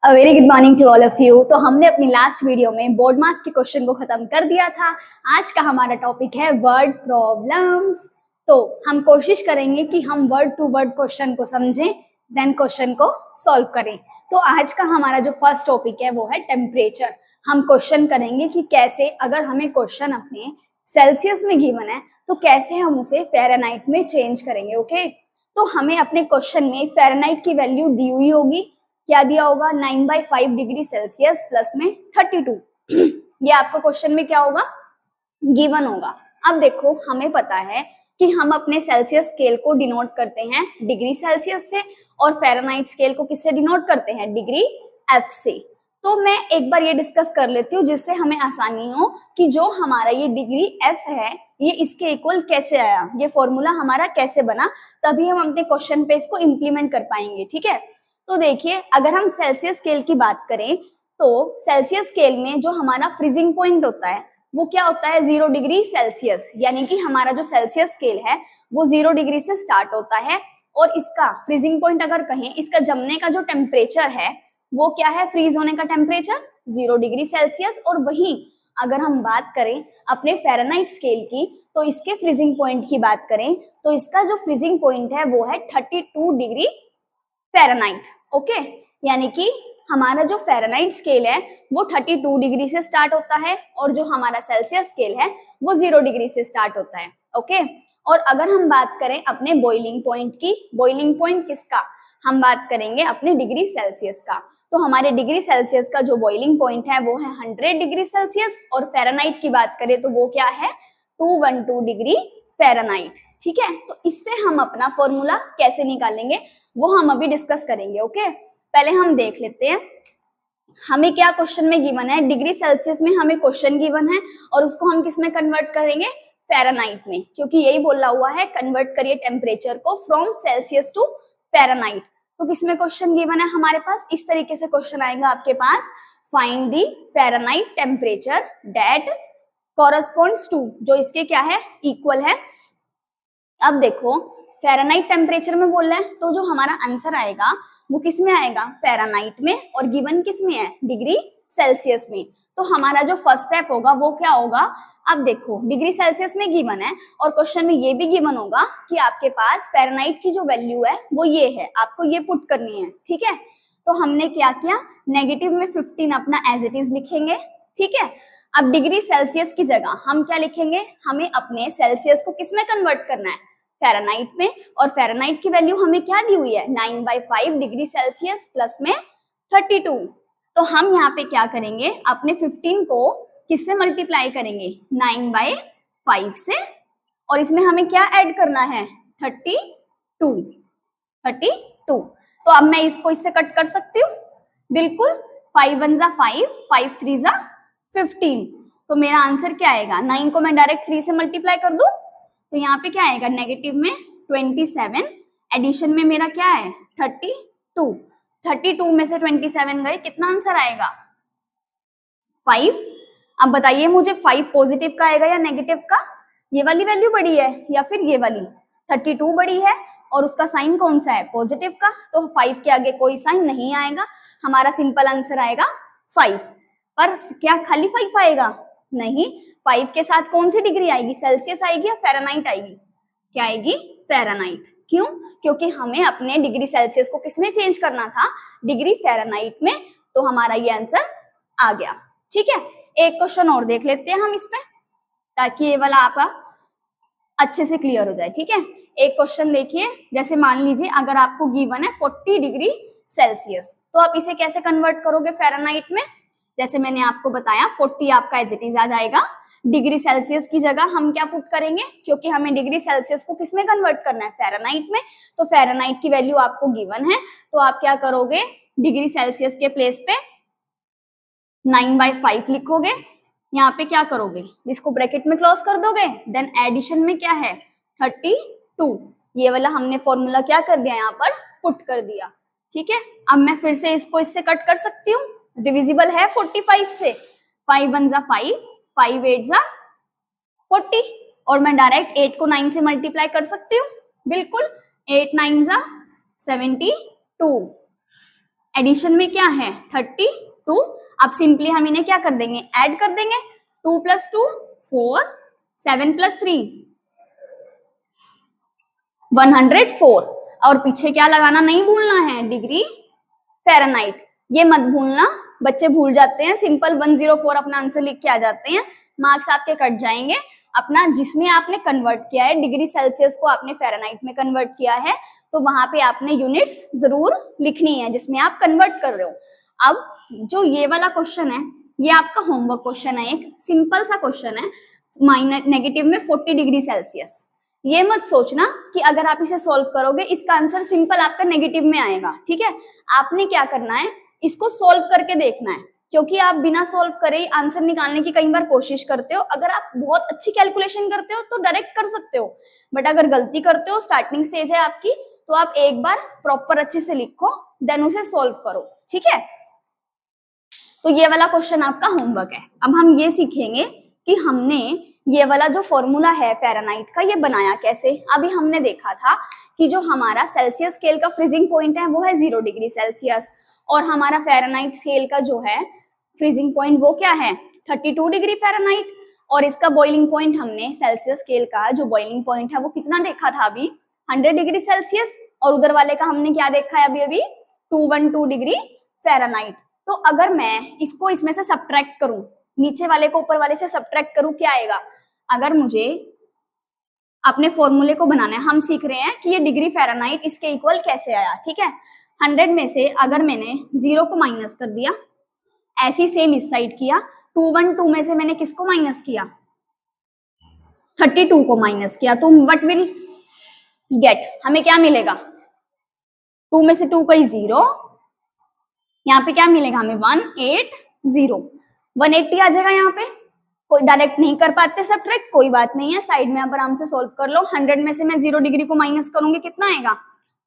Very good morning to all of you. तो हमने अपनी लास्ट वीडियो में बोर्ड मास के क्वेश्चन को खत्म कर दिया था। आज का हमारा टॉपिक है वर्ड प्रॉब्लम्स। तो हम कोशिश करेंगे कि हम वर्ड टू वर्ड क्वेश्चन को समझें, देन क्वेश्चन को सॉल्व करें। तो आज का हमारा जो फर्स्ट टॉपिक है वो है टेम्परेचर। हम क्वेश्चन करेंगे कि कैसे, अगर हमें क्वेश्चन अपने सेल्सियस में गिवन है तो कैसे हम उसे फ़ारेनहाइट में चेंज करेंगे। ओके, तो हमें अपने क्वेश्चन में फ़ारेनहाइट की वैल्यू दी हुई होगी। क्या दिया होगा? 9/5 डिग्री सेल्सियस प्लस में 32। ये आपको क्वेश्चन में क्या होगा? गिवन होगा। अब देखो, हमें पता है कि हम अपने सेल्सियस स्केल को डिनोट करते हैं डिग्री सेल्सियस से और फ़ारेनहाइट स्केल को किससे डिनोट करते हैं? डिग्री एफ से। तो मैं एक बार ये डिस्कस कर लेती हूँ जिससे हमें आसानी हो कि जो हमारा ये डिग्री एफ है ये इसके इक्वल कैसे आया, ये फॉर्मूला हमारा कैसे बना, तभी हम अपने क्वेश्चन पे इसको इम्प्लीमेंट कर पाएंगे। ठीक है, तो देखिए, अगर हम सेल्सियस स्केल की बात करें तो सेल्सियस स्केल में जो हमारा फ्रीजिंग पॉइंट होता है वो क्या होता है? 0 डिग्री सेल्सियस। यानी कि हमारा जो सेल्सियस स्केल है वो 0 डिग्री से स्टार्ट होता है और इसका फ्रीजिंग पॉइंट अगर कहें, इसका जमने का जो टेम्परेचर है वो क्या है? फ्रीज होने का टेम्परेचर 0 डिग्री सेल्सियस। और वहीं अगर हम बात करें अपने फ़ारेनहाइट स्केल की तो इसके फ्रीजिंग पॉइंट की बात करें तो इसका जो फ्रीजिंग पॉइंट है वो है 32 डिग्री फ़ारेनहाइट। ओके, यानी कि हमारा जो फ़ारेनहाइट स्केल है वो 32 डिग्री से स्टार्ट होता है और जो हमारा सेल्सियस स्केल है वो 0 डिग्री से स्टार्ट होता है। ओके, और अगर हम बात करें अपने बॉइलिंग पॉइंट की, बॉइलिंग पॉइंट किसका? हम बात करेंगे अपने डिग्री सेल्सियस का। तो हमारे डिग्री सेल्सियस का जो बॉइलिंग पॉइंट है वो है 100 डिग्री सेल्सियस और फ़ारेनहाइट की बात करें तो वो क्या है? 212 डिग्री फ़ारेनहाइट। ठीक है, तो इससे हम अपना फॉर्मूला कैसे निकालेंगे वो हम अभी डिस्कस करेंगे। ओके, पहले हम देख लेते हैं हमें क्या क्वेश्चन में गिवन है। डिग्री सेल्सियस में हमें क्वेश्चन गिवन है और उसको हम किस में कन्वर्ट करेंगे? फ़ारेनहाइट में, क्योंकि यही बोला हुआ है कन्वर्ट करिए टेम्परेचर को फ्रॉम सेल्सियस टू फ़ारेनहाइट। तो किस में क्वेश्चन गिवन है हमारे पास? इस तरीके से क्वेश्चन आएगा आपके पास, find the Fahrenheit temperature that corresponds to, जो इसके क्या है? इक्वल है। अब देखो, फ़ारेनहाइट टेम्परेचर में बोल रहे हैं तो जो हमारा आंसर आएगा वो किस में आएगा? फ़ारेनहाइट में। और गिवन किस में है? डिग्री सेल्सियस में। तो हमारा जो फर्स्ट स्टेप होगा वो क्या होगा? अब देखो, डिग्री सेल्सियस में गिवन है और क्वेश्चन में ये भी गिवन होगा कि आपके पास फ़ारेनहाइट की जो वैल्यू है वो ये है, आपको ये पुट करनी है। ठीक है, तो हमने क्या किया? नेगेटिव में 15 अपना एज इट इज लिखेंगे। ठीक है, अब डिग्री सेल्सियस की जगह हम क्या लिखेंगे? हमें अपने सेल्सियस को किस में कन्वर्ट करना है? फ़ारेनहाइट में। और फ़ारेनहाइट की वैल्यू हमें क्या दी हुई है? 9/5 डिग्री सेल्सियस प्लस में 32। तो हम यहाँ पे क्या करेंगे? अपने 15 को किससे मल्टीप्लाई करेंगे? 9/5 से, और इसमें हमें क्या ऐड करना है? 32। तो अब मैं इसको इससे कट कर सकती हूँ, बिल्कुल। 5 1 जा 5, 5 3 जा 15। तो मेरा आंसर क्या आएगा? 9 को मैं डायरेक्ट 3 से मल्टीप्लाई कर दूं तो यहाँ पे क्या आएगा? नेगेटिव में 27, एडिशन में मेरा क्या है? 32। 32 में से 27 गए, कितना आंसर आएगा? 5। अब बताइए मुझे, 5 पॉजिटिव का आएगा या नेगेटिव का? ये वाली वैल्यू बड़ी है या फिर ये वाली? 32 बड़ी है और उसका साइन कौन सा है? पॉजिटिव का। तो 5 के आगे कोई साइन नहीं आएगा, हमारा सिंपल आंसर आएगा 5। पर क्या खाली 5 आएगा? नहीं, 5 के साथ कौन सी डिग्री आएगी? सेल्सियस आएगी या फ़ारेनहाइट आएगी? क्या आएगी? फ़ारेनहाइट। क्यों? क्योंकि हमें अपने डिग्री सेल्सियस को किसमें चेंज करना था? डिग्री फ़ारेनहाइट में। तो हमारा ये आंसर आ गया। ठीक है, एक क्वेश्चन और देख लेते हैं हम इसमें, ताकि ये वाला आपका अच्छे से क्लियर हो जाए। ठीक है, एक क्वेश्चन देखिए, जैसे मान लीजिए अगर आपको गिवन है 40 डिग्री सेल्सियस, तो आप इसे कैसे कन्वर्ट करोगे फ़ारेनहाइट में? जैसे मैंने आपको बताया 40 आपका एज इट इज आ जाएगा। डिग्री सेल्सियस की जगह हम क्या पुट करेंगे? क्योंकि हमें डिग्री सेल्सियस को किसमें कन्वर्ट करना है? फ़ारेनहाइट में। तो फ़ारेनहाइट की वैल्यू आपको गिवन है, तो आप क्या करोगे? डिग्री सेल्सियस के प्लेस पे 9/5 लिखोगे। यहाँ पे क्या करोगे? इसको ब्रैकेट में क्लोज कर दोगे, देन एडिशन में क्या है? 32। ये वाला हमने फॉर्मूला क्या कर दिया? यहाँ पर पुट कर दिया। ठीक है, अब मैं फिर से इसको इससे कट कर सकती हूँ, डिविजिबल है 45 से। 5 1 जा 5, 5 8 जा 40, और मैं डायरेक्ट 8 को 9 से मल्टीप्लाई कर सकती हूँ, बिल्कुल। 8 9 जा 72, एडिशन में क्या है 32। अब सिंपली हम इन्हें क्या कर देंगे, ऐड कर देंगे। 2 + 2 4, 7 + 3 104। और पीछे क्या लगाना नहीं भूलना है, डिग्री फ़ारेनहाइट। ये मत भूलना, बच्चे भूल जाते हैं, सिंपल 104 अपना आंसर लिख के आ जाते हैं, मार्क्स आपके कट जाएंगे। अपना जिसमें आपने कन्वर्ट किया है, डिग्री सेल्सियस को आपने फ़ारेनहाइट में कन्वर्ट किया है, तो वहां पे आपने यूनिट्स जरूर लिखनी है जिसमें आप कन्वर्ट कर रहे हो। अब जो ये वाला क्वेश्चन है, ये आपका होमवर्क क्वेश्चन है, एक सिंपल सा क्वेश्चन है, नेगेटिव में 40 डिग्री सेल्सियस। ये मत सोचना कि अगर आप इसे सॉल्व करोगे इसका आंसर सिंपल आपका नेगेटिव में आएगा, ठीक है। आपने क्या करना है, इसको सॉल्व करके देखना है, क्योंकि आप बिना सॉल्व करे आंसर निकालने की कई बार कोशिश करते हो। अगर आप बहुत अच्छी कैलकुलेशन करते हो तो डायरेक्ट कर सकते हो, बट अगर गलती करते हो, स्टार्टिंग स्टेज है आपकी, तो आप एक बार प्रॉपर अच्छे से लिखो, देन उसे सॉल्व करो, ठीक है। तो ये वाला क्वेश्चन आपका होमवर्क है। अब हम ये सीखेंगे कि हमने ये वाला जो फॉर्मूला है फ़ारेनहाइट का, ये बनाया कैसे। अभी हमने देखा था कि जो हमारा सेल्सियस स्केल का फ्रीजिंग पॉइंट है वो है 0 डिग्री सेल्सियस, और हमारा फ़ारेनहाइट स्केल का जो है फ्रीजिंग पॉइंट वो क्या है 32 डिग्री फ़ारेनहाइट। और इसका बॉइलिंग पॉइंट हमने सेल्सियस स्केल का जो बॉइलिंग पॉइंट है वो कितना देखा था अभी 100 डिग्री सेल्सियस, और उधर वाले का हमने क्या देखा है अभी 212 डिग्री फ़ारेनहाइट। तो अगर मैं इसको इसमें से सब्ट्रैक्ट करूं, नीचे वाले को ऊपर वाले से सब्ट्रैक्ट करूं, क्या आएगा। अगर मुझे अपने फॉर्मूले को बनाना है, हम सीख रहे हैं कि ये डिग्री फ़ारेनहाइट इसके इक्वल कैसे आया, ठीक है। 100 में से अगर मैंने 0 को माइनस कर दिया, ऐसी सेम इस साइड किया, 212 में से मैंने किसको माइनस किया 32 को माइनस किया, तो व्हाट विल गेट, हमें क्या मिलेगा 2 में से 2 गई 0, यहाँ पे क्या मिलेगा हमें 180, 180 आ जाएगा। यहाँ पे कोई डायरेक्ट नहीं कर पाते सब्ट्रैक्ट, कोई बात नहीं है, साइड में आप आराम से सॉल्व कर लो। 100 में से मैं 0 डिग्री को माइनस करूंगी, कितना आएगा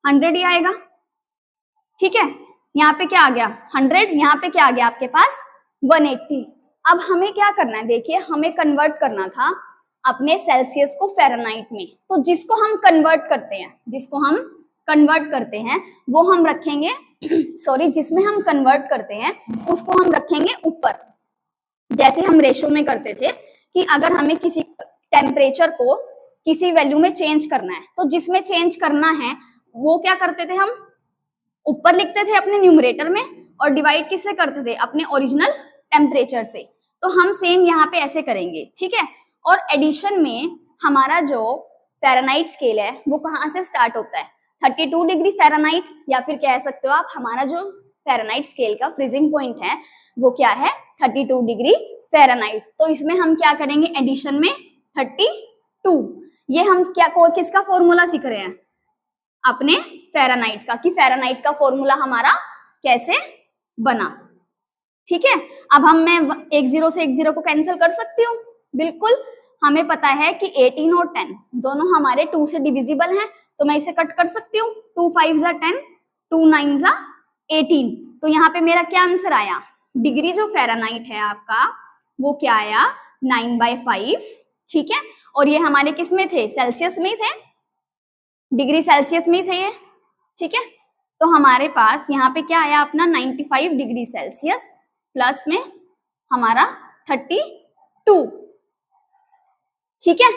100 ही आएगा, ठीक है। यहाँ पे क्या आ गया 100, यहाँ पे क्या आ गया आपके पास 180। अब हमें क्या करना है, देखिए हमें कन्वर्ट करना था अपने सेल्सियस को फ़ारेनहाइट में, तो जिसको हम कन्वर्ट करते हैं वो हम रखेंगे सॉरी, जिसमें हम कन्वर्ट करते हैं उसको हम रखेंगे ऊपर। जैसे हम रेशो में करते थे कि अगर हमें किसी टेम्परेचर को किसी वैल्यू में चेंज करना है, तो जिसमें चेंज करना है वो क्या करते थे, हम ऊपर लिखते थे अपने न्यूमरेटर में, और डिवाइड किससे करते थे अपने ओरिजिनल टेम्परेचर से। तो हम सेम यहाँ पे ऐसे करेंगे, ठीक है। और एडिशन में हमारा जो फ़ारेनहाइट स्केल है वो कहाँ से स्टार्ट होता है 32 डिग्री फ़ारेनहाइट, या फिर कह सकते हो आप हमारा जो फ़ारेनहाइट स्केल का फ्रीजिंग पॉइंट है वो क्या है 32 डिग्री फ़ारेनहाइट। तो इसमें हम क्या करेंगे एडिशन में 32, ये हम क्या किसका फॉर्मूला सीख रहे हैं अपने फ़ारेनहाइट का, कि फ़ारेनहाइट का फॉर्मूला हमारा कैसे बना, ठीक है। अब मैं एक 0 से एक 0 को कैंसिल कर सकती हूँ, बिल्कुल। हमें पता है कि 18 और 10 दोनों हमारे 2 से डिविजिबल हैं, तो मैं इसे कट कर सकती हूँ। 2 5 ज़ा 10, 2 9 ज़ा 18। तो यहाँ पे मेरा क्या आंसर आया, डिग्री जो फ़ारेनहाइट है आपका वो क्या आया 9/5, ठीक है। और ये हमारे किस में थे, सेल्सियस में थे, डिग्री सेल्सियस में थे ये, ठीक है। तो हमारे पास यहाँ पे क्या आया अपना 95 डिग्री सेल्सियस प्लस में हमारा 32, ठीक है।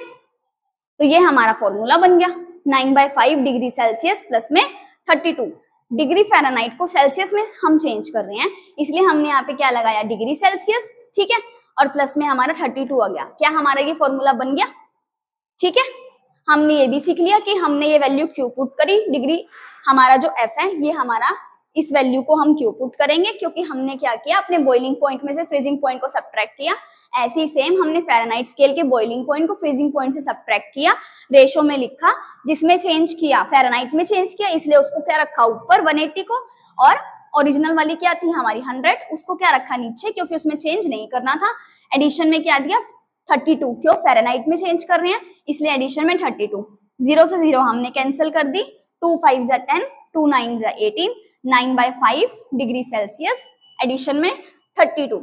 तो ये हमारा फॉर्मूला बन गया 9/5 डिग्री सेल्सियस प्लस में 32। डिग्री फ़ारेनहाइट को सेल्सियस में हम चेंज कर रहे हैं, इसलिए हमने यहाँ पे क्या लगाया डिग्री सेल्सियस, ठीक है, और प्लस में हमारा 32 आ गया। क्या हमारा ये फॉर्मूला बन गया, ठीक है। हमने ये भी सीख लिया कि हमने ये वैल्यू क्यों पुट करी, डिग्री हमारा जो एफ है ये हमारा इस वैल्यू को हम क्यों पुट करेंगे, क्योंकि हमने क्या किया अपने बॉइलिंग पॉइंट में से फ्रीजिंग पॉइंट को सब्ट्रैक्ट किया। ऐसे ही सेम हमने फ़ारेनहाइट स्केल के बॉइलिंग पॉइंट को फ्रीजिंग पॉइंट से सब्ट्रैक्ट किया, रेशो में लिखा, जिसमें चेंज किया फ़ारेनहाइट में चेंज किया, इसलिए उसको क्या रखा ऊपर 180 को, और ओरिजिनल वाली क्या थी हमारी 100, उसको क्या रखा नीचे, क्योंकि उसमें चेंज नहीं करना था। एडिशन में क्या दिया 32, क्यों फ़ारेनहाइट में चेंज कर रहे हैं इसलिए एडिशन में 32। 0 से 0 हमने कैंसिल कर दी, 2 5 ज़ा 10, 2 9 ज़ा 18, 9/5 डिग्री सेल्सियस, एडिशन में 32।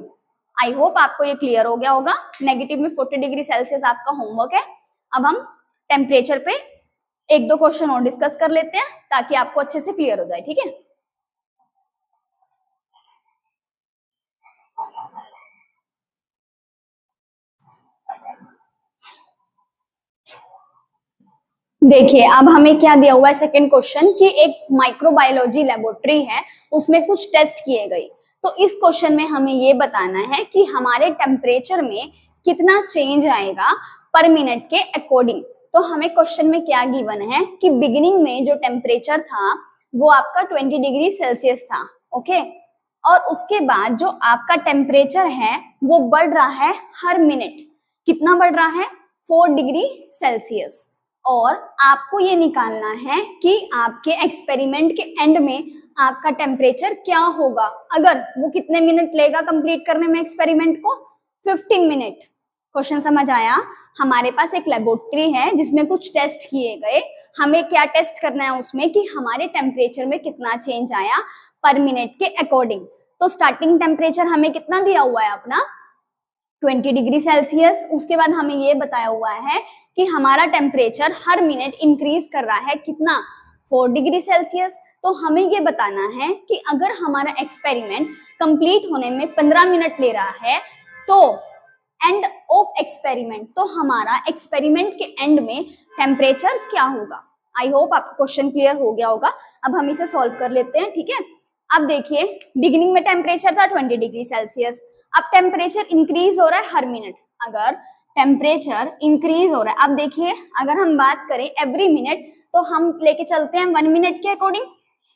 आई होप आपको ये क्लियर हो गया होगा। नेगेटिव में 40 डिग्री सेल्सियस आपका होमवर्क है। अब हम टेम्परेचर पे 1-2 क्वेश्चन और डिस्कस कर लेते हैं ताकि आपको अच्छे से क्लियर हो जाए, ठीक है। देखिए अब हमें क्या दिया हुआ है सेकंड क्वेश्चन कि एक माइक्रोबायोलॉजी लेबोरेटरी है, उसमें कुछ टेस्ट किए गए। तो इस क्वेश्चन में हमें ये बताना है कि हमारे टेम्परेचर में कितना चेंज आएगा पर मिनट के अकॉर्डिंग। तो हमें क्वेश्चन में क्या गिवन है कि बिगिनिंग में जो टेम्परेचर था वो आपका 20 डिग्री सेल्सियस था, ओके। और उसके बाद जो आपका टेम्परेचर है वो बढ़ रहा है हर मिनट। कितना बढ़ रहा है? 4 डिग्री सेल्सियस। और आपको ये निकालना है कि आपके एक्सपेरिमेंट के एंड में आपका टेम्परेचर क्या होगा। अगर वो कितने मिनट लेगा कंप्लीट करने में एक्सपेरिमेंट को? 15 मिनट। क्वेश्चन समझ आया? हमारे पास एक लेबोरेटरी है जिसमें कुछ टेस्ट किए गए। हमें क्या टेस्ट करना है उसमें कि हमारे टेम्परेचर में कितना चेंज आया पर मिनट के अकॉर्डिंग। तो स्टार्टिंग टेम्परेचर हमें कितना दिया हुआ है अपना? 20 डिग्री सेल्सियस। उसके बाद हमें ये बताया हुआ है कि हमारा टेम्परेचर हर मिनट इंक्रीज कर रहा है कितना? 4 डिग्री सेल्सियस। तो हमें ये बताना है कि अगर हमारा एक्सपेरिमेंट कंप्लीट होने में 15 मिनट ले रहा है तो एंड ऑफ एक्सपेरिमेंट, तो हमारा एक्सपेरिमेंट के एंड में टेम्परेचर क्या होगा। आई होप आपको क्वेश्चन क्लियर हो गया होगा। अब हम इसे सॉल्व कर लेते हैं, ठीक है। अब देखिए बिगिनिंग में टेम्परेचर था 20 डिग्री सेल्सियस। अब टेम्परेचर इंक्रीज हो रहा है हर मिनट। अगर टेम्परेचर इंक्रीज हो रहा है, अब देखिए अगर हम बात करें एवरी मिनट तो हम लेके चलते हैं 1 मिनट के अकॉर्डिंग,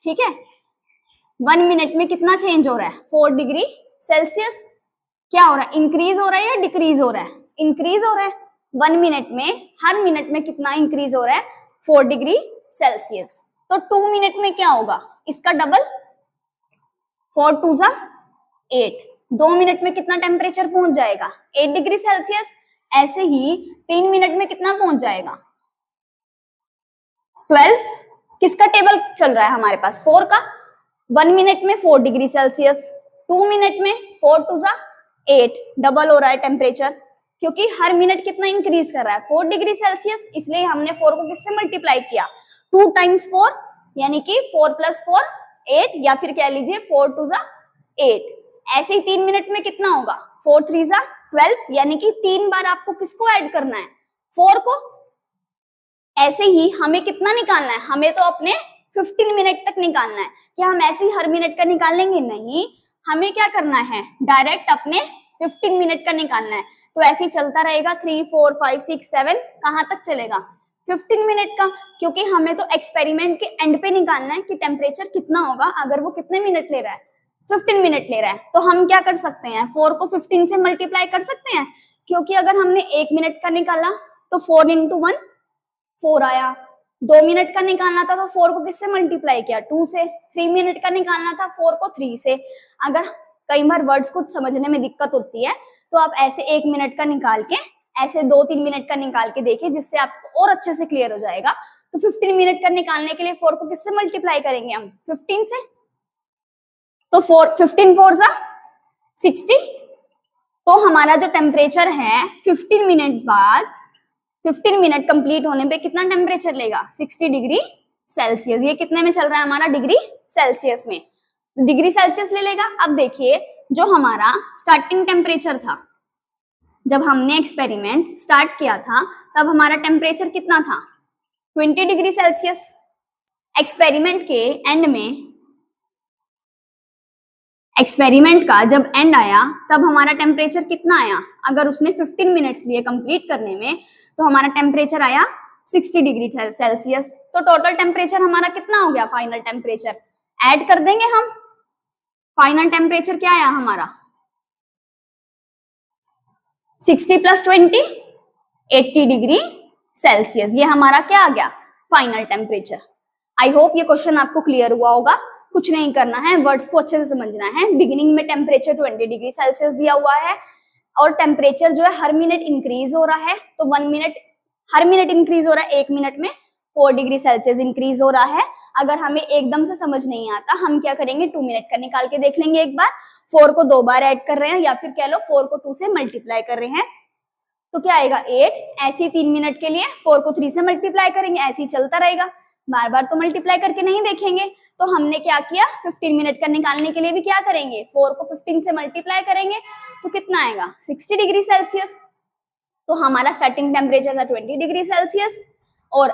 ठीक है। 1 मिनट में कितना चेंज हो रहा है? 4 डिग्री सेल्सियस। क्या हो रहा है? इंक्रीज हो रहा है या डिक्रीज हो रहा है? इंक्रीज हो रहा है। 1 मिनट में हर मिनट में कितना इंक्रीज हो रहा है? 4 डिग्री सेल्सियस। तो 2 मिनट में क्या होगा? इसका डबल, 4 2 जा 8। 2 मिनट में कितना टेम्परेचर पहुंच जाएगा? 8 डिग्री सेल्सियस। ऐसे ही 3 मिनट में कितना पहुंच जाएगा? 12। किसका टेबल चल रहा है हमारे पास? 4 का। 1 मिनट में 4 डिग्री सेल्सियस, 2 मिनट में 4 2 जा 8। डबल हो रहा है टेम्परेचर, क्योंकि हर मिनट कितना इंक्रीज कर रहा है? 4 डिग्री सेल्सियस। इसलिए हमने 4 को किससे मल्टीप्लाई किया? 2 टाइम्स 4, यानी कि 4 + 4 8, या फिर कह लीजिए 4 2 जा 8। ऐसे ही 3 मिनट में कितना होगा? 4 3 जा 12, यानी कि 3 बार आपको किसको ऐड करना है? 4 को। ऐसे ही हमें कितना निकालना है? हमें तो अपने 15 मिनट तक निकालना है। क्या हम ऐसे ही हर मिनट का निकाल लेंगे? नहीं, हमें क्या करना है? डायरेक्ट अपने 15 मिनट का निकालना है। तो ऐसे ही चलता रहेगा 3 4 5 6 7, कहां तक चलेगा? 15 मिनट का। क्योंकि हमें तो एक्सपेरिमेंट के एंड पे निकालना है कि टेम्परेचर कितना होगा अगर वो कितने मिनट ले रहा है? 15 मिनट ले रहा है। तो हम क्या कर सकते हैं? 4 को 15 से मल्टीप्लाई कर सकते हैं, क्योंकि अगर हमने 1 मिनट का निकाला तो 4 × 1 4 आया। 2 मिनट का निकालना था तो 4 को किससे मल्टीप्लाई किया? 2 से। 3 मिनट का निकालना था 4 को 3 से। अगर कई बार वर्ड्स को समझने में दिक्कत होती है तो आप ऐसे 1 मिनट का निकाल के ऐसे 2-3 मिनट का निकाल के देखिए, जिससे आपको और अच्छे से क्लियर हो जाएगा। तो 15 मिनट का निकालने के लिए 4 को किससे मल्टीप्लाई करेंगे हम? 15 से। तो 15 4 जा 60। तो हमारा जो टेम्परेचर है 15 मिनट बाद, 15 मिनट कंप्लीट होने पे कितना टेम्परेचर लेगा? 60 डिग्री सेल्सियस। ये कितने में चल रहा है हमारा? डिग्री सेल्सियस में। डिग्री सेल्सियस ले लेगा। अब देखिए जो हमारा स्टार्टिंग टेम्परेचर था, जब हमने एक्सपेरिमेंट स्टार्ट किया था तब हमारा टेम्परेचर कितना था? 20 डिग्री सेल्सियस। एक्सपेरिमेंट के एंड में, एक्सपेरिमेंट का जब एंड आया तब हमारा टेम्परेचर कितना आया? अगर उसने 15 मिनट्स लिए कंप्लीट करने में तो हमारा टेम्परेचर आया 60 डिग्री सेल्सियस। तो टोटल टेम्परेचर हमारा कितना हो गया? फाइनल टेम्परेचर ऐड कर देंगे हम। फाइनल टेम्परेचर क्या आया हमारा? 60 + 20 80 डिग्री सेल्सियस। ये हमारा क्या आ गया? Final temperature. आई होप ये क्वेश्चन आपको क्लियर हुआ होगा। कुछ नहीं करना है, वर्ड्स को अच्छे से समझना है। बिगिनिंग में टेम्परेचर 20 डिग्री सेल्सियस दिया हुआ है और टेम्परेचर जो है हर मिनट इंक्रीज हो रहा है। तो 1 मिनट, हर मिनट इंक्रीज हो रहा है। 1 मिनट में 4 डिग्री सेल्सियस इंक्रीज हो रहा है। अगर हमें एकदम से समझ नहीं आता, हम क्या करेंगे? 2 मिनट का निकाल के देख लेंगे एक बार। 4 को 2 बार ऐड कर रहे हैं, या फिर कह लो 4 को 2 से मल्टीप्लाई कर रहे हैं, तो क्या आएगा? 8। ऐसे ही 3 मिनट के लिए 4 को 3 से मल्टीप्लाई करेंगे। ऐसे ही चलता रहेगा, बार बार तो मल्टीप्लाई करके नहीं देखेंगे। तो हमने क्या किया? 15 मिनट का निकालने के लिए भी क्या करेंगे? 4 को 15 से मल्टीप्लाई करेंगे तो कितना आएगा? 60 डिग्री सेल्सियस। तो हमारा स्टार्टिंग टेम्परेचर था 20 डिग्री सेल्सियस और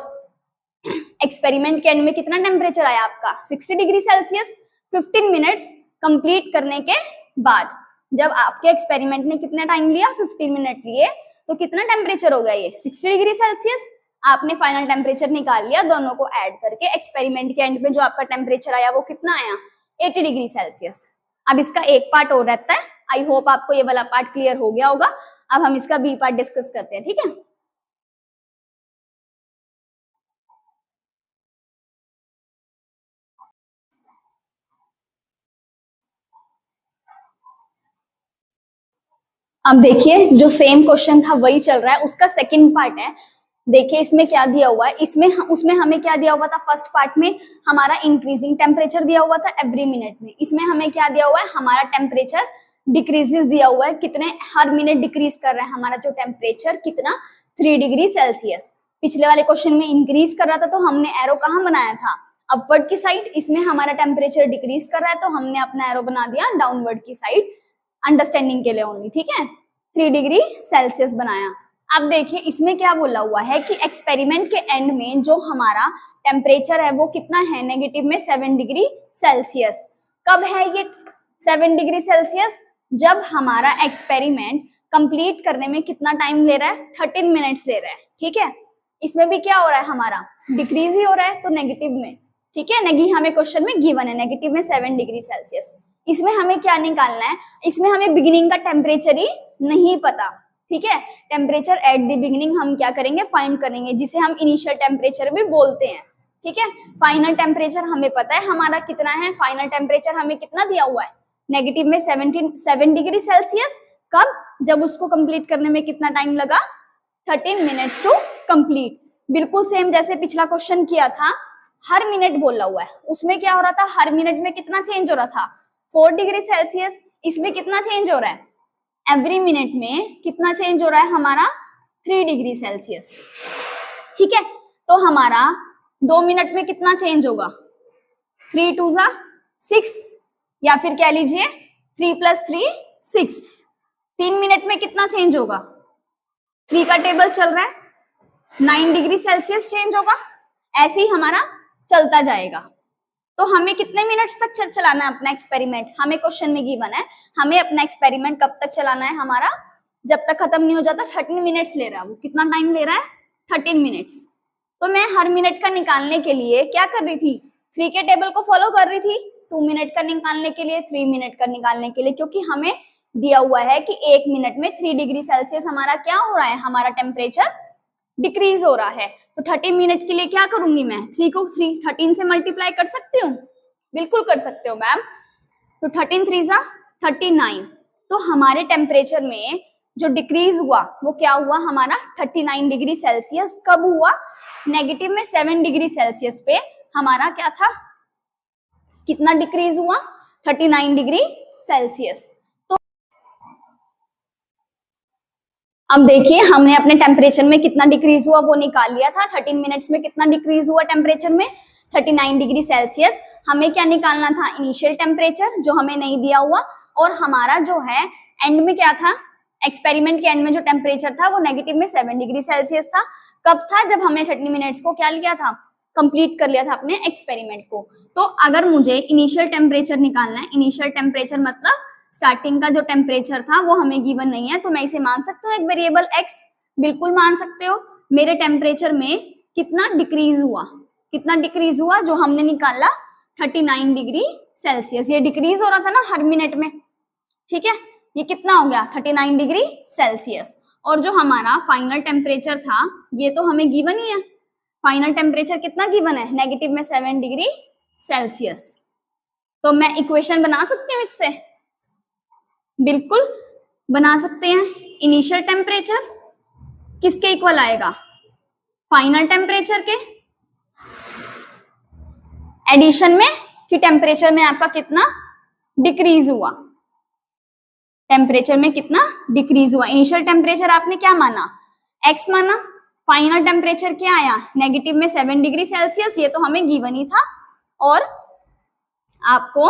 एक्सपेरिमेंट के एंड में कितना टेम्परेचर आया आपका 60 डिग्री सेल्सियस 15 मिनट्स कंप्लीट करने के बाद। जब आपके एक्सपेरिमेंट ने कितना टाइम लिया 15 मिनट लिए, तो कितना टेम्परेचर हो गया ये 60 डिग्री सेल्सियस। आपने फाइनल टेम्परेचर निकाल लिया, दोनों को ऐड करके एक्सपेरिमेंट के एंड में जो आपका टेम्परेचर आया वो कितना आया 80 डिग्री सेल्सियस। अब इसका एक पार्ट और रहता है, आई होप आपको ये वाला पार्ट क्लियर हो गया होगा। अब हम इसका बी पार्ट डिस्कस करते हैं, ठीक है। अब देखिए जो सेम क्वेश्चन था वही चल रहा है, उसका सेकंड पार्ट है। देखिए इसमें क्या दिया हुआ है, इसमें उसमें हमें क्या दिया हुआ था, फर्स्ट पार्ट में हमारा इंक्रीजिंग टेम्परेचर दिया हुआ था एवरी मिनट में। इसमें हमें क्या दिया हुआ है, हमारा टेम्परेचर डिक्रीजेस दिया हुआ है, कितने हर मिनट डिक्रीज कर रहा है हमारा जो टेम्परेचर, कितना 3 डिग्री सेल्सियस। पिछले वाले क्वेश्चन में इंक्रीज कर रहा था, तो हमने एरो कहाँ बनाया था, अपवर्ड की साइड। इसमें हमारा टेम्परेचर डिक्रीज कर रहा है, तो हमने अपना एरो बना दिया डाउनवर्ड की साइड, अंडरस्टैंडिंग के लिए ओनली, ठीक है। 3 डिग्री सेल्सियस बनाया। अब देखिए इसमें क्या बोला हुआ है कि एक्सपेरिमेंट के एंड में जो हमारा टेम्परेचर है वो कितना है, नेगेटिव में 7 डिग्री सेल्सियस। कब है ये 7 डिग्री सेल्सियस, जब हमारा एक्सपेरिमेंट कंप्लीट करने में कितना टाइम ले रहा है, 13 मिनट्स ले रहा है, ठीक है। इसमें भी क्या हो रहा है, हमारा डिक्रीज ही हो रहा है, तो नेगेटिव में, ठीक है। नेगी हमें क्वेश्चन में गिवन है नेगेटिव में 7 डिग्री सेल्सियस। इसमें हमें क्या निकालना है, इसमें हमें बिगिनिंग का टेम्परेचर ही नहीं पता, ठीक है। टेम्परेचर एट द बिगिनिंग हम क्या करेंगे, फाइंड करेंगे, जिसे हम इनिशियल टेम्परेचर भी बोलते हैं, ठीक है। फाइनल टेम्परेचर हमें पता है हमारा कितना है, फाइनल टेम्परेचर हमें कितना दिया हुआ है, नेगेटिव में 7 डिग्री सेल्सियस। कब, जब उसको कंप्लीट करने में कितना टाइम लगा, 13 मिनट्स टू कंप्लीट। बिल्कुल सेम जैसे पिछला क्वेश्चन किया था, हर मिनट बोला हुआ है, उसमें क्या हो रहा था, हर मिनट में कितना चेंज हो रहा था 4 डिग्री सेल्सियस। इसमें कितना चेंज हो रहा है, एवरी मिनट में कितना चेंज हो रहा है हमारा 3 डिग्री सेल्सियस, ठीक है। तो हमारा 2 मिनट में कितना चेंज होगा, 3 2 6, या फिर कह लीजिए 3 + 3 6। 3 मिनट में कितना चेंज होगा, 3 का टेबल चल रहा है, 9 डिग्री सेल्सियस चेंज होगा। ऐसे ही हमारा चलता जाएगा। तो हमें कितने मिनट्स तक चलाना है अपना एक्सपेरिमेंट, हमें क्वेश्चन में गिवन है, हमें अपना एक्सपेरिमेंट कब तक चलाना है हमारा, जब तक खत्म नहीं हो जाता। 13 मिनट्स ले रहा है वो, कितना टाइम ले रहा है 13 मिनट्स। तो मैं हर मिनट का निकालने के लिए क्या कर रही थी, 3 के टेबल को फॉलो कर रही थी, 2 मिनट का निकालने के लिए, 3 मिनट का निकालने के लिए, क्योंकि हमें दिया हुआ है कि 1 मिनट में 3 डिग्री सेल्सियस हमारा क्या हो रहा है, हमारा टेम्परेचर डिक्रीज हो रहा है। तो 13 मिनट के लिए क्या करूंगी मैं, 3 को 13 से मल्टीप्लाई कर सकती हूँ, बिल्कुल कर सकते हो मैम। तो 13 3 39। तो हमारे टेम्परेचर में जो डिक्रीज हुआ वो क्या हुआ हमारा 39 डिग्री सेल्सियस। कब हुआ, नेगेटिव में 7 डिग्री सेल्सियस पे हमारा क्या था, कितना डिक्रीज हुआ 39 डिग्री सेल्सियस। अब देखिए हमने अपने टेम्परेचर में कितना डिक्रीज हुआ वो निकाल लिया था। 13 मिनट्स में कितना डिक्रीज हुआ टेम्परेचर में, 39 डिग्री सेल्सियस। हमें क्या निकालना था, इनिशियल टेम्परेचर, जो हमें नहीं दिया हुआ। और हमारा जो है एंड में क्या था, एक्सपेरिमेंट के एंड में जो टेम्परेचर था वो नेगेटिव में 7 डिग्री सेल्सियस था। कब था, जब हमने 30 मिनट्स को क्या लिया था, कंप्लीट कर लिया था अपने एक्सपेरिमेंट को। तो अगर मुझे इनिशियल टेम्परेचर निकालना है, इनिशियल टेम्परेचर मतलब स्टार्टिंग का जो टेम्परेचर था वो हमें गिवन नहीं है, तो मैं इसे मान सकता हूँ एक वेरिएबल x, बिल्कुल मान सकते हो। मेरे टेम्परेचर में कितना डिक्रीज हुआ, कितना डिक्रीज हुआ, जो हमने निकाला 39 डिग्री सेल्सियस। ये डिक्रीज हो रहा था ना हर मिनट में, ठीक है। ये कितना हो गया 39 डिग्री सेल्सियस। और जो हमारा फाइनल टेम्परेचर था ये तो हमें गिवन ही है, फाइनल टेम्परेचर कितना गिवन है, नेगेटिव में 7 डिग्री सेल्सियस। तो मैं इक्वेशन बना सकती हूँ इससे, बिल्कुल बना सकते हैं। इनिशियल टेम्परेचर किसके इक्वल आएगा, फाइनल टेम्परेचर के, एडिशन में कि टेम्परेचर में आपका कितना डिक्रीज हुआ, टेम्परेचर में कितना डिक्रीज हुआ। इनिशियल टेम्परेचर आपने क्या माना, x माना, फाइनल टेम्परेचर क्या आया, नेगेटिव में 7 डिग्री सेल्सियस, ये तो हमें गिवन ही था। और आपको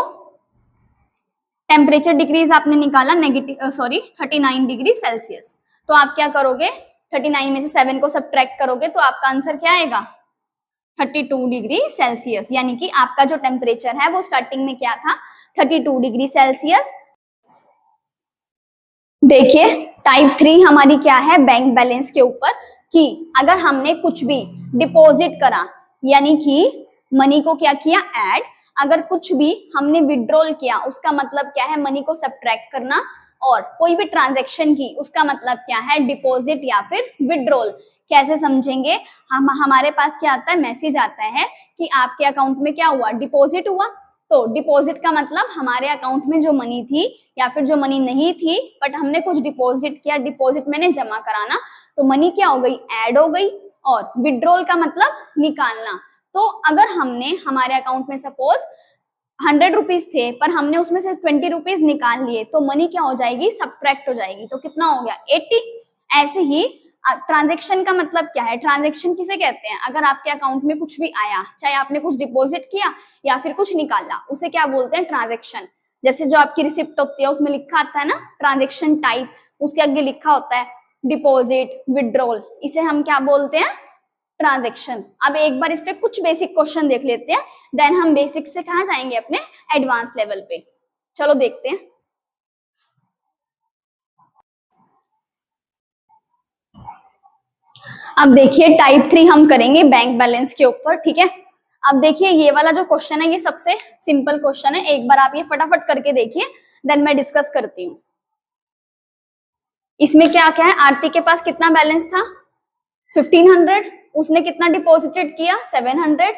टेम्परेचर डिक्रीज आपने निकाला नेगेटिव 39 डिग्री सेल्सियस। तो आप क्या करोगे, 39 में से 7 को सब्ट्रैक्ट करोगे तो आपका आंसर क्या आएगा, 32 डिग्री सेल्सियस, यानी कि आपका जो टेम्परेचर है वो स्टार्टिंग में क्या था, 32 डिग्री सेल्सियस। देखिए टाइप 3 हमारी क्या है, बैंक बैलेंस के ऊपर, कि अगर हमने कुछ भी डिपॉजिट करा, यानी कि मनी को क्या किया, ऐड, अगर कुछ भी हमने विड्रॉल किया उसका मतलब क्या है, मनी को सब्ट्रैक्ट करना, और कोई भी ट्रांजैक्शन की उसका मतलब क्या है, डिपॉजिट या फिर विड्रॉल। कैसे समझेंगे, हम हमारे पास क्या आता है, मैसेज आता है कि आपके अकाउंट में क्या हुआ, डिपॉजिट हुआ। तो डिपॉजिट का मतलब हमारे अकाउंट में जो मनी थी या फिर जो मनी नहीं थी बट हमने कुछ डिपॉजिट किया, डिपॉजिट मैंने जमा कराना, तो मनी क्या हो गई, ऐड हो गई। और विड्रॉल का मतलब निकालना। तो अगर हमने हमारे अकाउंट में सपोज 100 रुपीज थे पर हमने उसमें से 20 रुपीज निकाल लिए, तो मनी क्या हो जाएगी, सब्ट्रैक्ट हो जाएगी, तो कितना हो गया, 80। ऐसे ही ट्रांजेक्शन का मतलब क्या है, ट्रांजेक्शन किसे कहते हैं, अगर आपके अकाउंट में कुछ भी आया, चाहे आपने कुछ डिपॉजिट किया या फिर कुछ निकाला, उसे क्या बोलते हैं, ट्रांजेक्शन। जैसे जो आपकी रिसिप्ट होती है उसमें लिखा आता है ना ट्रांजेक्शन टाइप, उसके आगे लिखा होता है डिपॉजिट, विड्रॉल, इसे हम क्या बोलते हैं, ट्रांजेक्शन। अब एक बार इस पे कुछ बेसिक क्वेश्चन देख लेते हैं, देन हम बेसिक से कहाँ जाएंगे, अपने एडवांस लेवल पे। चलो देखते हैं। अब देखिए टाइप 3 हम करेंगे बैंक बैलेंस के ऊपर, ठीक है। अब देखिए ये वाला जो क्वेश्चन है ये सबसे सिंपल क्वेश्चन है, एक बार आप ये फटाफट करके देखिए, देन मैं डिस्कस करती हूँ। इसमें क्या क्या है, आरती के पास कितना बैलेंस था, 1500, उसने कितना डिपॉजिटेड किया, 700,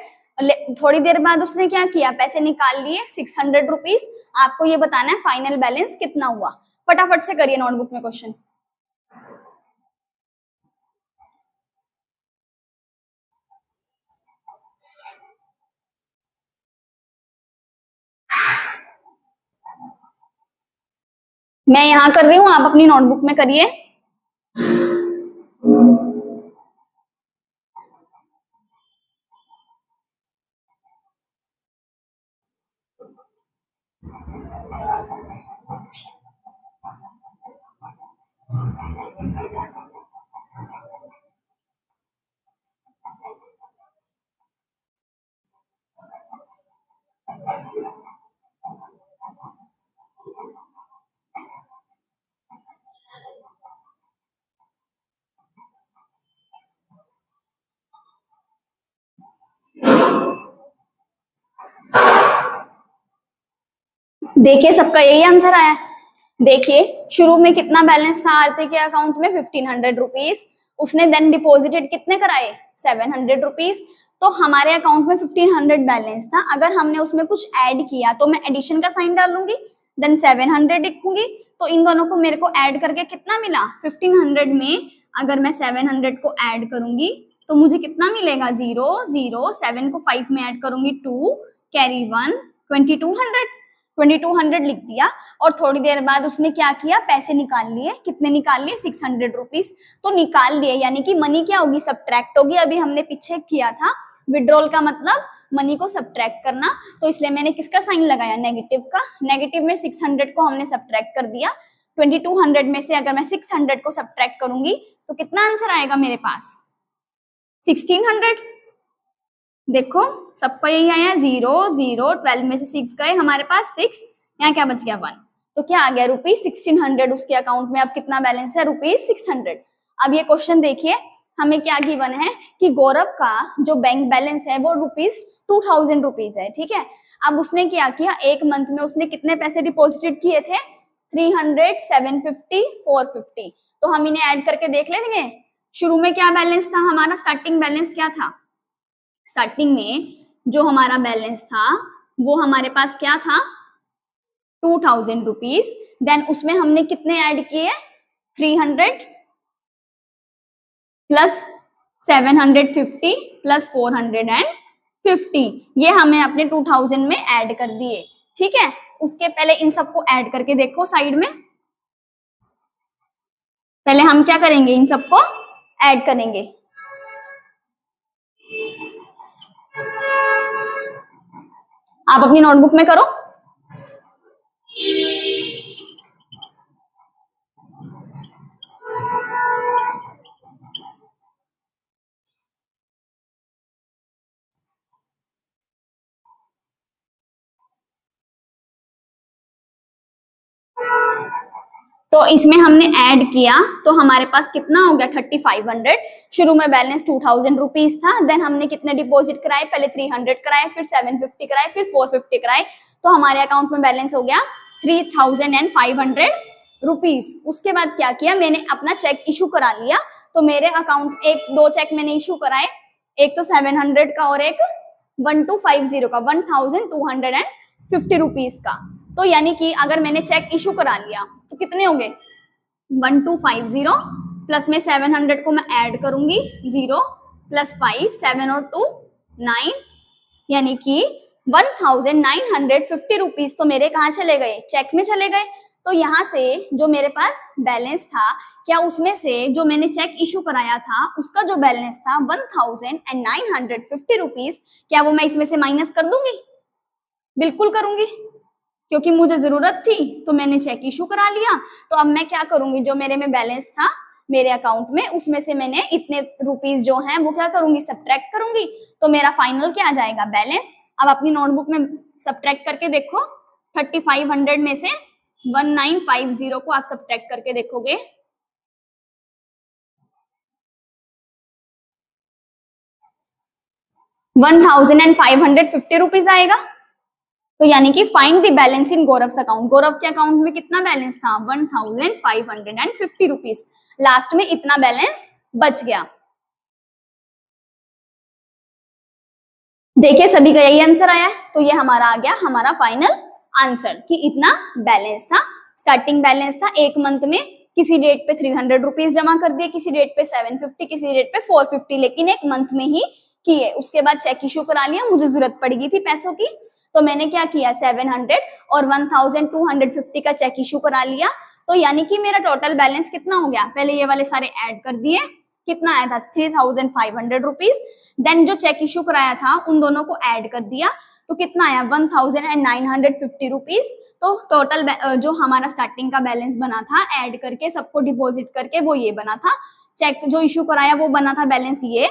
थोड़ी देर बाद उसने क्या किया, पैसे निकाल लिए 600 रुपीज। आपको ये बताना है फाइनल बैलेंस कितना हुआ, फटाफट से करिए नोटबुक में क्वेश्चन। मैं यहाँ कर रही हूँ, आप अपनी नोटबुक में करिए। देखिए सबका यही आंसर आया है। देखिए शुरू में कितना बैलेंस था आरती के अकाउंट में, 1500 रुपीज। उसने देन डिपॉजिटेड कितने कराए, 700 रुपीज। तो हमारे अकाउंट में 1500 बैलेंस था, अगर हमने उसमें कुछ ऐड किया तो मैं एडिशन का साइन डालूंगी, देन 700 लिखूंगी। तो इन दोनों को मेरे को ऐड करके कितना मिला, 1500 में अगर मैं 700 को ऐड करूंगी तो मुझे कितना मिलेगा, 0 0, 7 को 5 में ऐड करूंगी 2, कैरी 1, 2200 लिख दिया। और थोड़ी देर बाद उसने क्या किया, पैसे निकाल लिए, कितने निकाल लिए, 600 रुपीज। तो निकाल लिए यानी कि मनी क्या होगी, सब्ट्रैक्ट होगी। अभी हमने पीछे किया था विड्रॉल का मतलब मनी को सब्ट्रैक्ट करना, तो इसलिए मैंने किसका साइन लगाया, नेगेटिव का। नेगेटिव में 600 को हमने सब्ट्रैक्ट कर दिया, 2200 में से अगर मैं 600 को सब्ट्रैक्ट करूंगी तो कितना आंसर आएगा मेरे पास, 1600। देखो सबका यही आया, 0 0, 12 में से 6 गए, हमारे पास 6, यहाँ क्या बच गया, 1। तो क्या आ गया, ₹1600 उसके अकाउंट में। अब कितना बैलेंस है, ₹600। अब ये क्वेश्चन देखिए, हमें क्या गिवन है कि गौरव का जो बैंक बैलेंस है वो ₹2000 है, ठीक है। अब उसने क्या किया, एक मंथ में उसने कितने पैसे डिपॉजिटेड किए थे, 300, 750, 450। तो हम इन्हें ऐड करके देख लेंगे। शुरू में क्या बैलेंस था हमारा, स्टार्टिंग बैलेंस क्या था, स्टार्टिंग में जो हमारा बैलेंस था वो हमारे पास क्या था, 2000 रुपीज। देन उसमें हमने कितने ऐड किए, 300 प्लस 750 प्लस 450, ये हमें अपने 2000 में ऐड कर दिए, ठीक है। उसके पहले इन सबको ऐड करके देखो साइड में, पहले हम क्या करेंगे, इन सबको ऐड करेंगे। आप अपनी नोटबुक में करो। तो इसमें हमने ऐड किया तो हमारे पास कितना हो गया 3500। शुरू में बैलेंस 2000 रुपीज था, देन हमने कितने डिपॉजिट कराए, पहले 300 कराए, फिर 750 कराए, फिर 450 कराए, तो हमारे अकाउंट में बैलेंस हो गया 3500 रुपीज। उसके बाद क्या किया, मैंने अपना चेक इशू करा लिया। तो मेरे अकाउंट एक दो चेक मैंने इशू कराए, एक तो 700 का और एक 1250 का, 1250 रुपीज का। तो यानी कि अगर मैंने चेक इशू करा लिया तो कितने होंगे 1250 प्लस में 700 को मैं ऐड करूंगी, 0 प्लस 5, 7 और 2 9, यानी कि 1950 रुपीज तो मेरे कहाँ चले गए, चेक में चले गए। तो यहाँ से जो मेरे पास बैलेंस था, क्या उसमें से जो मैंने चेक इशू कराया था उसका जो बैलेंस था 1950 रुपीज, क्या वो मैं इसमें से माइनस कर दूंगी? बिल्कुल करूंगी, क्योंकि मुझे जरूरत थी तो मैंने चेक इशू करा लिया। तो अब मैं क्या करूंगी, जो मेरे में बैलेंस था मेरे अकाउंट में, उसमें से मैंने इतने रुपीस जो हैं वो क्या करूंगी, सब्ट्रैक्ट करूंगी। तो मेरा फाइनल क्या आ जाएगा, बैलेंस। अब अपनी नोटबुक में सब्ट्रैक्ट करके देखो, 3500 में से 1950 को आप सब्ट्रैक्ट करके देखोगे, ₹1550 आएगा। तो यानी कि find the balance in Gaurav account. Gaurav के अकाउंट में कितना बैलेंस था, 1550 रुपीज। लास्ट में इतना बैलेंस बच गया। देखिए सभी का यही आंसर आया है। तो ये हमारा आ गया हमारा फाइनल आंसर कि इतना बैलेंस था। स्टार्टिंग बैलेंस था एक मंथ में, किसी डेट पे 300 रुपीज जमा कर दिए, किसी डेट पे 750, किसी डेट पे 450, लेकिन एक मंथ में ही किए। उसके बाद चेक इशू करा लिया, मुझे जरूरत पड़ गई थी पैसों की, तो मैंने क्या किया 700 और 1250 का चेक इशू करा लिया। तो यानी कि मेरा टोटल बैलेंस कितना हो गया, पहले ये वाले सारे ऐड कर दिए, कितना आया था 3500 रुपीज। देन जो चेक इशू कराया था उन दोनों को ऐड कर दिया, तो कितना आया 1950 रुपीज। तो टोटल जो हमारा स्टार्टिंग का बैलेंस बना था ऐड करके सबको डिपॉजिट करके वो ये बना था। चेक जो इशू कराया वो बना था बैलेंस ये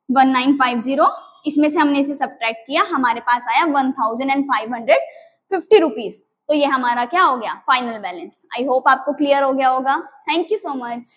1950, इसमें से हमने इसे सब्ट्रैक्ट किया, हमारे पास आया 1550 रुपीज। तो ये हमारा क्या हो गया, फाइनल बैलेंस। आई होप आपको क्लियर हो गया होगा। Thank you so much.